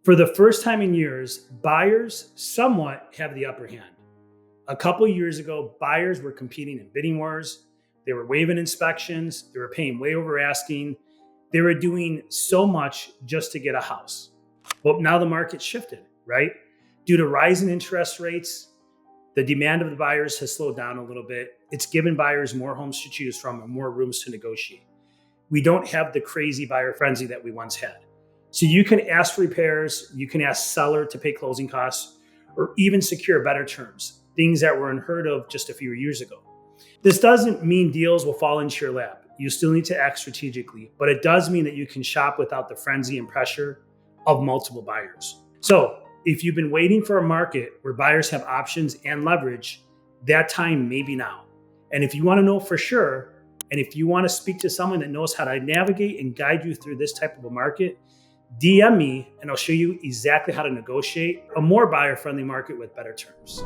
For the first time in years, buyers somewhat have the upper hand. A couple years ago, buyers were competing in bidding wars. They were waiving inspections. They were paying way over asking. They were doing so much just to get a house. But now the market shifted, right? Due to rising interest rates, the demand of the buyers has slowed down a little bit. It's given buyers more homes to choose from and more rooms to negotiate. We don't have the crazy buyer frenzy that we once had. So you can ask for repairs, you can ask seller to pay closing costs, or even secure better terms, things that were unheard of just a few years ago. This doesn't mean deals will fall into your lap. You still need to act strategically, but it does mean that you can shop without the frenzy and pressure of multiple buyers. So if you've been waiting for a market where buyers have options and leverage, that time may be now. And if you want to know for sure, and if you want to speak to someone that knows how to navigate and guide you through this type of a market, DM me and I'll show you exactly how to negotiate a more buyer-friendly market with better terms.